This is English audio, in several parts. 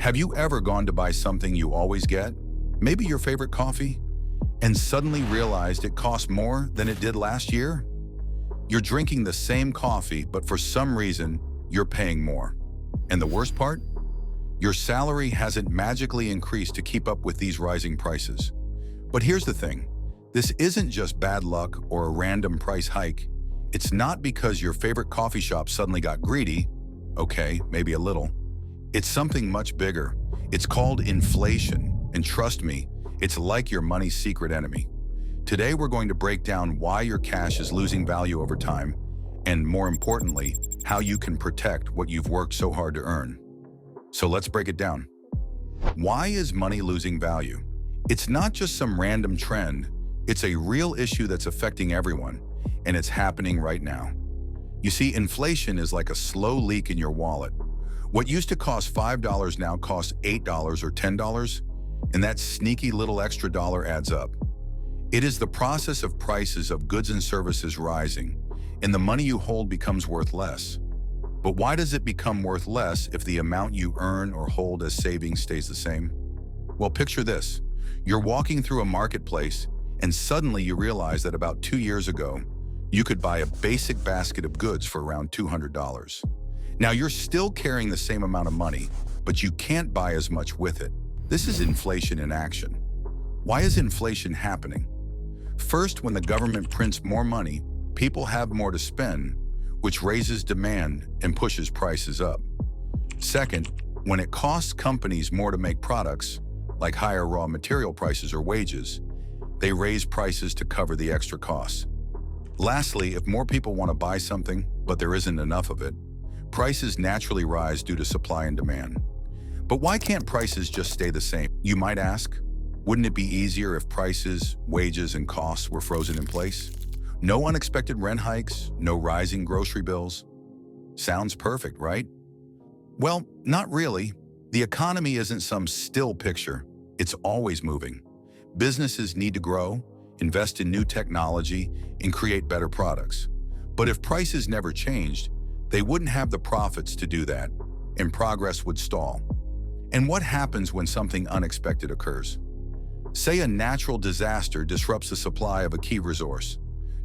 Have you ever gone to buy something you always get, maybe your favorite coffee, and suddenly realized it cost more than it did last year? You're drinking the same coffee, but for some reason, you're paying more. And the worst part? Your salary hasn't magically increased to keep up with these rising prices. But here's the thing. This isn't just bad luck or a random price hike. It's not because your favorite coffee shop suddenly got greedy. Okay, maybe a little. It's something much bigger. It's called inflation. And trust me, it's like your money's secret enemy. Today, we're going to break down why your cash is losing value over time, and more importantly, how you can protect what you've worked so hard to earn. So let's break it down. Why is money losing value? It's not just some random trend. It's a real issue that's affecting everyone, and it's happening right now. You see, inflation is like a slow leak in your wallet. What used to cost $5 now costs $8 or $10, and that sneaky little extra dollar adds up. It is the process of prices of goods and services rising, and the money you hold becomes worth less. But why does it become worth less if the amount you earn or hold as savings stays the same? Well, picture this. You're walking through a marketplace, and suddenly you realize that about 2 years ago, you could buy a basic basket of goods for around $200. Now, you're still carrying the same amount of money, but you can't buy as much with it. This is inflation in action. Why is inflation happening? First, when the government prints more money, people have more to spend, which raises demand and pushes prices up. Second, when it costs companies more to make products, like higher raw material prices or wages, they raise prices to cover the extra costs. Lastly, if more people want to buy something, but there isn't enough of it, prices naturally rise due to supply and demand. But why can't prices just stay the same? You might ask. Wouldn't it be easier if prices, wages, and costs were frozen in place? No unexpected rent hikes, no rising grocery bills. Sounds perfect, right? Well, not really. The economy isn't some still picture. It's always moving. Businesses need to grow, invest in new technology, and create better products. But if prices never changed, they wouldn't have the profits to do that, and progress would stall. And what happens when something unexpected occurs? Say a natural disaster disrupts the supply of a key resource.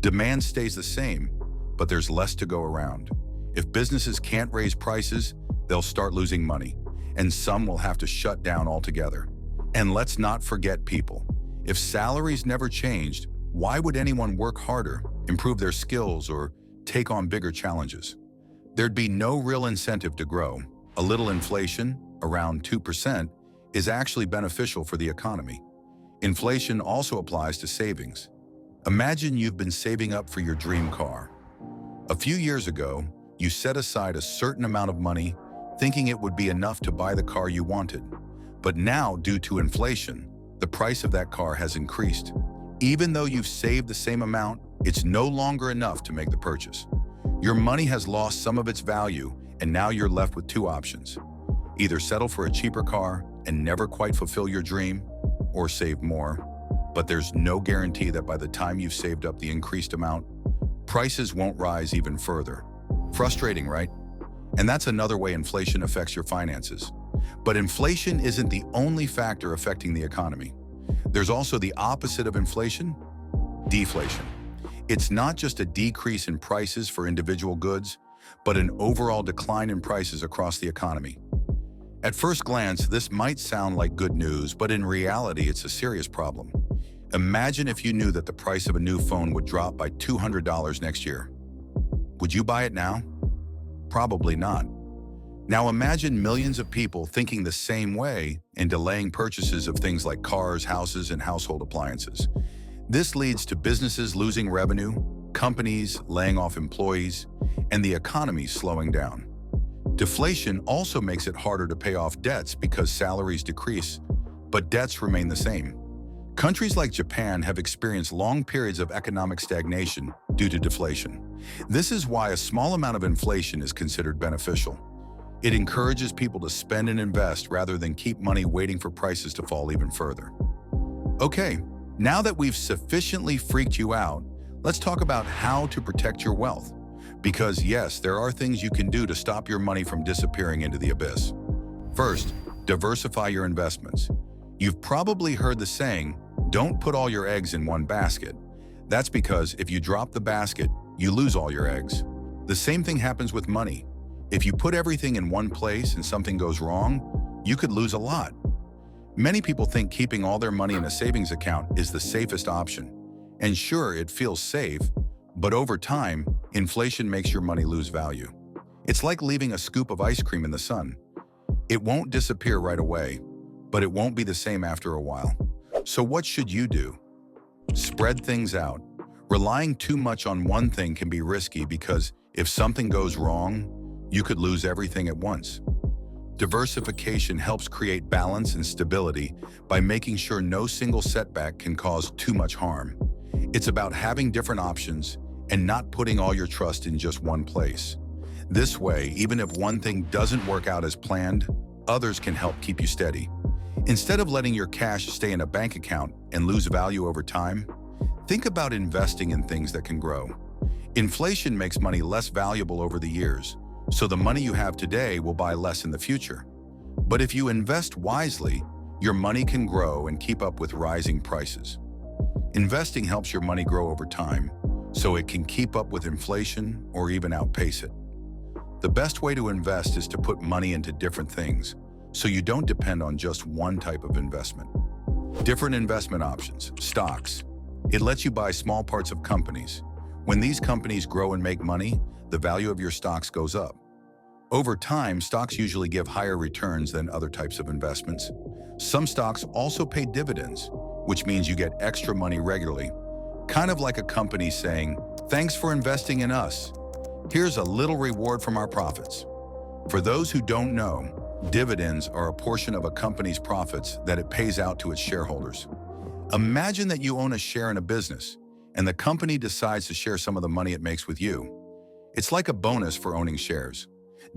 Demand stays the same, but there's less to go around. If businesses can't raise prices, they'll start losing money, and some will have to shut down altogether. And let's not forget people. If salaries never changed, why would anyone work harder, improve their skills, or take on bigger challenges? There'd be no real incentive to grow. A little inflation, around 2%, is actually beneficial for the economy. Inflation also applies to savings. Imagine you've been saving up for your dream car. A few years ago, you set aside a certain amount of money, thinking it would be enough to buy the car you wanted. But now, due to inflation, the price of that car has increased. Even though you've saved the same amount, it's no longer enough to make the purchase. Your money has lost some of its value, and now you're left with two options. Either settle for a cheaper car and never quite fulfill your dream, or save more. But there's no guarantee that by the time you've saved up the increased amount, prices won't rise even further. Frustrating, right? And that's another way inflation affects your finances. But inflation isn't the only factor affecting the economy. There's also the opposite of inflation, deflation. It's not just a decrease in prices for individual goods, but an overall decline in prices across the economy. At first glance, this might sound like good news, but in reality, it's a serious problem. Imagine if you knew that the price of a new phone would drop by $200 next year. Would you buy it now? Probably not. Now imagine millions of people thinking the same way and delaying purchases of things like cars, houses, and household appliances. This leads to businesses losing revenue, companies laying off employees, and the economy slowing down. Deflation also makes it harder to pay off debts because salaries decrease, but debts remain the same. Countries like Japan have experienced long periods of economic stagnation due to deflation. This is why a small amount of inflation is considered beneficial. It encourages people to spend and invest rather than keep money waiting for prices to fall even further. Okay, now that we've sufficiently freaked you out, let's talk about how to protect your wealth. Because yes, there are things you can do to stop your money from disappearing into the abyss. First, Diversify your investments. You've probably heard the saying, don't put all your eggs in one basket. That's because if you drop the basket, you lose all your eggs. The same thing happens with money. If you put everything in one place and something goes wrong, you could lose a lot. Many people think keeping all their money in a savings account is the safest option. And sure, it feels safe, but over time, inflation makes your money lose value. It's like leaving a scoop of ice cream in the sun. It won't disappear right away, but it won't be the same after a while. So what should you do? Spread things out. Relying too much on one thing can be risky because if something goes wrong, you could lose everything at once. Diversification helps create balance and stability by making sure no single setback can cause too much harm. It's about having different options and not putting all your trust in just one place. This way, even if one thing doesn't work out as planned, others can help keep you steady. Instead of letting your cash stay in a bank account and lose value over time, think about investing in things that can grow. Inflation makes money less valuable over the years, so the money you have today will buy less in the future. But if you invest wisely, your money can grow and keep up with rising prices. Investing helps your money grow over time, so it can keep up with inflation or even outpace it. The best way to invest is to put money into different things, so you don't depend on just one type of investment. Different investment options. Stocks. It lets you buy small parts of companies. When these companies grow and make money, the value of your stocks goes up. Over time, stocks usually give higher returns than other types of investments. Some stocks also pay dividends, which means you get extra money regularly. Kind of like a company saying, "Thanks for investing in us. Here's a little reward from our profits." For those who don't know, dividends are a portion of a company's profits that it pays out to its shareholders. Imagine that you own a share in a business, and the company decides to share some of the money it makes with you. It's like a bonus for owning shares.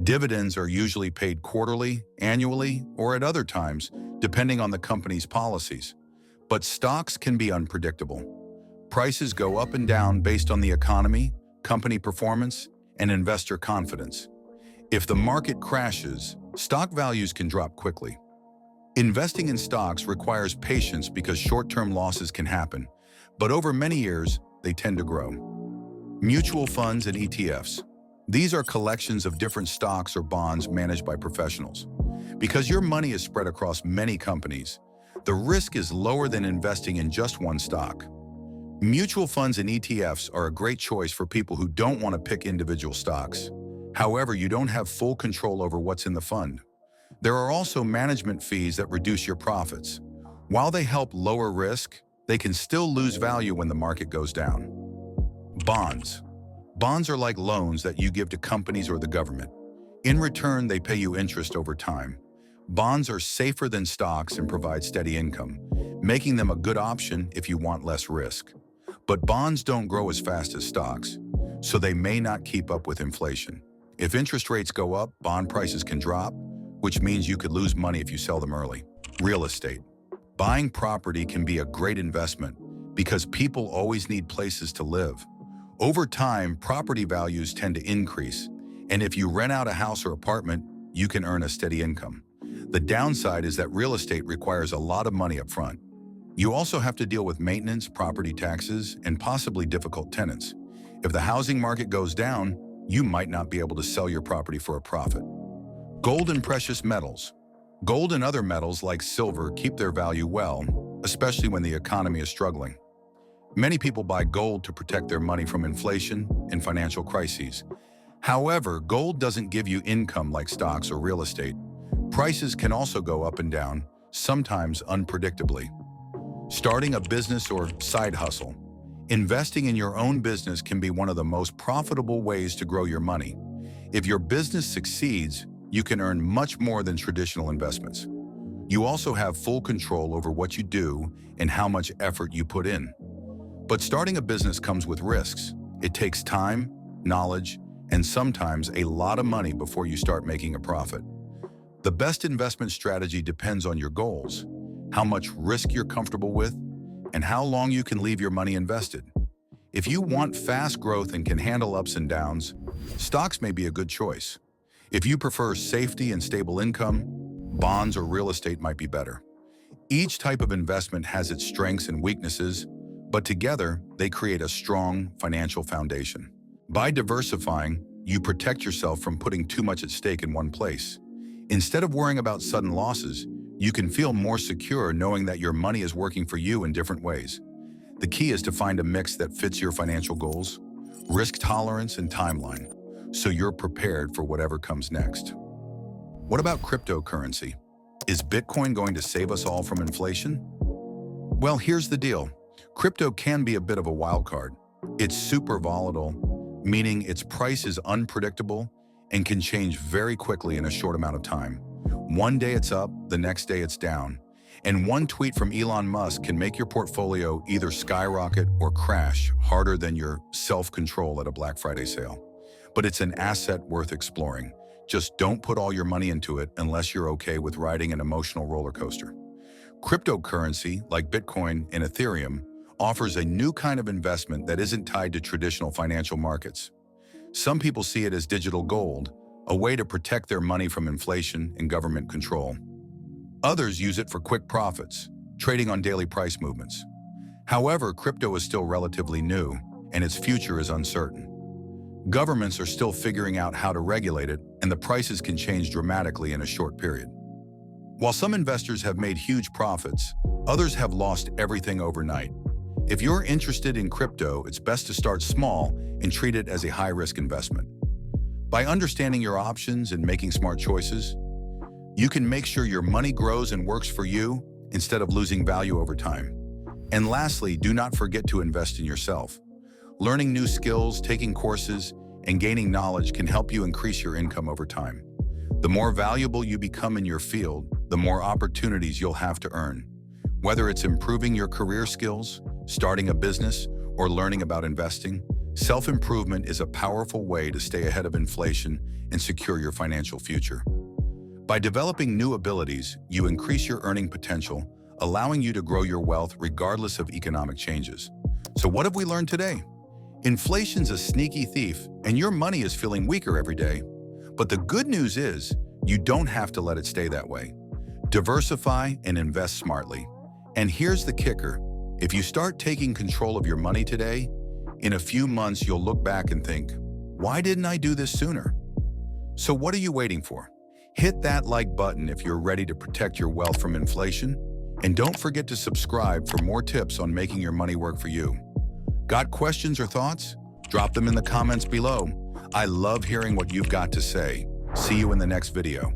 Dividends are usually paid quarterly, annually, or at other times, depending on the company's policies. But stocks can be unpredictable. Prices go up and down based on the economy, company performance, and investor confidence. If the market crashes, stock values can drop quickly. Investing in stocks requires patience because short-term losses can happen, but over many years, they tend to grow. Mutual funds and ETFs. These are collections of different stocks or bonds managed by professionals. Because your money is spread across many companies, the risk is lower than investing in just one stock. Mutual funds and ETFs are a great choice for people who don't want to pick individual stocks. However, you don't have full control over what's in the fund. There are also management fees that reduce your profits. While they help lower risk, they can still lose value when the market goes down. Bonds. Bonds are like loans that you give to companies or the government. In return, they pay you interest over time. Bonds are safer than stocks and provide steady income, making them a good option if you want less risk. But bonds don't grow as fast as stocks, so they may not keep up with inflation. If interest rates go up, bond prices can drop, which means you could lose money if you sell them early. Real estate. Buying property can be a great investment because people always need places to live. Over time, property values tend to increase, and if you rent out a house or apartment, you can earn a steady income. The downside is that real estate requires a lot of money up front. You also have to deal with maintenance, property taxes, and possibly difficult tenants. If the housing market goes down, you might not be able to sell your property for a profit. Gold and precious metals. Gold and other metals like silver keep their value well, especially when the economy is struggling. Many people buy gold to protect their money from inflation and financial crises. However, gold doesn't give you income like stocks or real estate. Prices can also go up and down, sometimes unpredictably. Starting a business or side hustle. Investing in your own business can be one of the most profitable ways to grow your money. If your business succeeds, you can earn much more than traditional investments. You also have full control over what you do and how much effort you put in. But starting a business comes with risks. It takes time, knowledge, and sometimes a lot of money before you start making a profit. The best investment strategy depends on your goals, how much risk you're comfortable with, and how long you can leave your money invested. If you want fast growth and can handle ups and downs, stocks may be a good choice. If you prefer safety and stable income, Bonds or real estate might be better. Each type of investment has its strengths and weaknesses, but together they create a strong financial foundation. By diversifying, you protect yourself from putting too much at stake in one place. Instead of worrying about sudden losses, you can feel more secure knowing that your money is working for you in different ways. The key is to find a mix that fits your financial goals, risk tolerance, and timeline, so you're prepared for whatever comes next. What about cryptocurrency? Is Bitcoin going to save us all from inflation? Well, here's the deal. Crypto can be a bit of a wild card. It's super volatile, meaning its price is unpredictable and can change very quickly in a short amount of time. One day it's up, the next day it's down. And one tweet from Elon Musk can make your portfolio either skyrocket or crash harder than your self-control at a Black Friday sale. But it's an asset worth exploring. Just don't put all your money into it unless you're okay with riding an emotional roller coaster. Cryptocurrency, like Bitcoin and Ethereum, offers a new kind of investment that isn't tied to traditional financial markets. Some people see it as digital gold, a way to protect their money from inflation and government control. Others use it for quick profits, trading on daily price movements. However, crypto is still relatively new, and its future is uncertain. Governments are still figuring out how to regulate it, and the prices can change dramatically in a short period. While some investors have made huge profits, others have lost everything overnight. If you're interested in crypto, it's best to start small and treat it as a high-risk investment. By understanding your options and making smart choices, you can make sure your money grows and works for you instead of losing value over time. And lastly, do not forget to invest in yourself. Learning new skills, taking courses, and gaining knowledge can help you increase your income over time. The more valuable you become in your field, the more opportunities you'll have to earn. Whether it's improving your career skills, starting a business, or learning about investing, self-improvement is a powerful way to stay ahead of inflation and secure your financial future. By developing new abilities, you increase your earning potential, allowing you to grow your wealth regardless of economic changes. So what have we learned today? Inflation's a sneaky thief, and your money is feeling weaker every day. But the good news is, you don't have to let it stay that way. Diversify and invest smartly. And here's the kicker. If you start taking control of your money today, in a few months you'll look back and think, why didn't I do this sooner? So what are you waiting for? Hit that like button if you're ready to protect your wealth from inflation. And don't forget to subscribe for more tips on making your money work for you. Got questions or thoughts? Drop them in the comments below. I love hearing what you've got to say. See you in the next video.